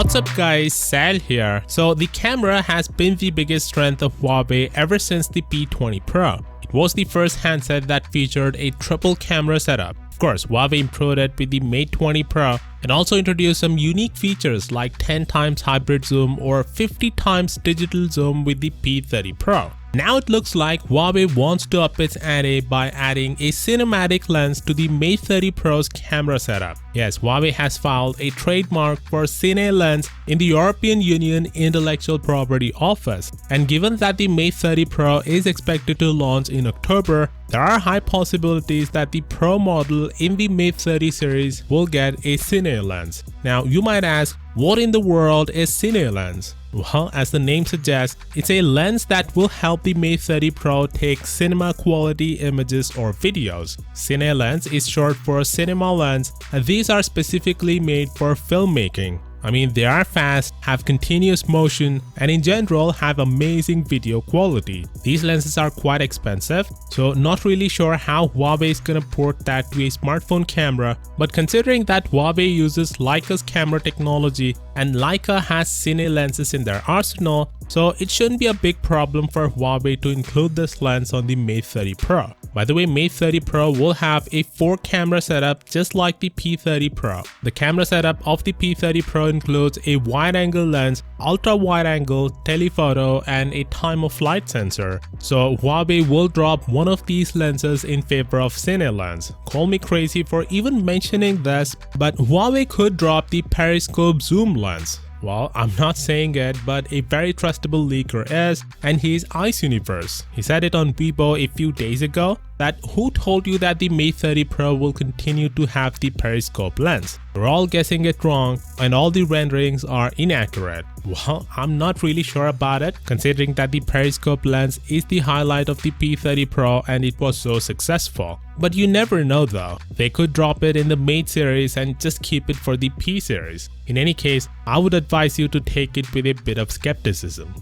What's up guys, Sal here. So the camera has been the biggest strength of Huawei ever since the P20 Pro. It was the first handset that featured a triple camera setup. Of course, Huawei improved it with the Mate 20 Pro and also introduced some unique features like 10 times hybrid zoom or 50 times digital zoom with the P30 Pro. Now it looks like Huawei wants to up its ante by adding a cinematic lens to the Mate 30 Pro's camera setup. Yes, Huawei has filed a trademark for Cine Lens in the European Union Intellectual Property Office, and given that the Mate 30 Pro is expected to launch in October, there are high possibilities that the Pro model in the Mate 30 series will get a Cine Lens. Now you might ask, what in the world is Cine Lens? Well, as the name suggests, it's a lens that will help the Mate 30 Pro take cinema quality images or videos. Cine Lens is short for cinema lens, and these are specifically made for filmmaking. I mean, they are fast, have continuous motion, and in general have amazing video quality. These lenses are quite expensive, so not really sure how Huawei is gonna port that to a smartphone camera, but considering that Huawei uses Leica's camera technology and Leica has Cine lenses in their arsenal, so it shouldn't be a big problem for Huawei to include this lens on the Mate 30 Pro. By the way, Mate 30 Pro will have a 4-camera setup just like the P30 Pro. The camera setup of the P30 Pro includes a wide-angle lens, ultra-wide-angle, telephoto, and a time-of-flight sensor. So Huawei will drop one of these lenses in favor of Cine Lens. Call me crazy for even mentioning this, but Huawei could drop the periscope zoom lens. Well, I'm not saying it, but a very trustable leaker is, and he's Ice Universe. He said it on Weibo a few days ago that who told you that the Mate 30 Pro will continue to have the periscope lens? We're all guessing it wrong and all the renderings are inaccurate. Well, I'm not really sure about it, considering that the periscope lens is the highlight of the P30 Pro and it was so successful. But you never know though, they could drop it in the Mate series and just keep it for the P series. In any case, I would advise you to take it with a bit of skepticism.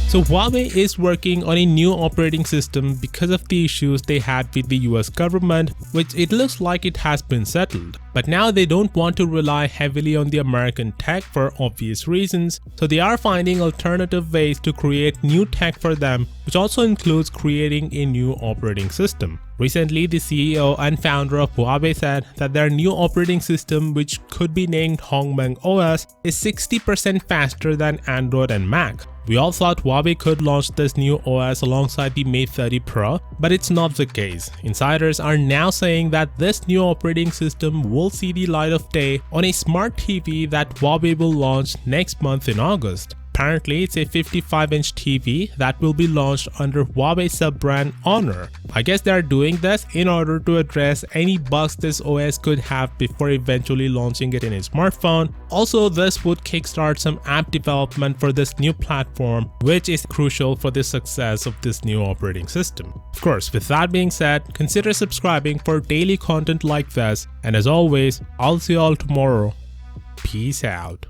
So Huawei is working on a new operating system because of the issues they had with the US government, which it looks like it has been settled. But now they don't want to rely heavily on the American tech for obvious reasons, so they are finding alternative ways to create new tech for them, which also includes creating a new operating system. Recently, the CEO and founder of Huawei said that their new operating system, which could be named Hongmeng OS, is 60% faster than Android and Mac. We all thought Huawei could launch this new OS alongside the Mate 30 Pro, but it's not the case. Insiders are now saying that this new operating system will see the light of day on a smart TV that Huawei will launch next month in August. Apparently, it's a 55-inch TV that will be launched under Huawei sub-brand Honor. I guess they are doing this in order to address any bugs this OS could have before eventually launching it in a smartphone. Also, this would kickstart some app development for this new platform, which is crucial for the success of this new operating system. Of course, with that being said, consider subscribing for daily content like this, and as always, I'll see you all tomorrow. Peace out.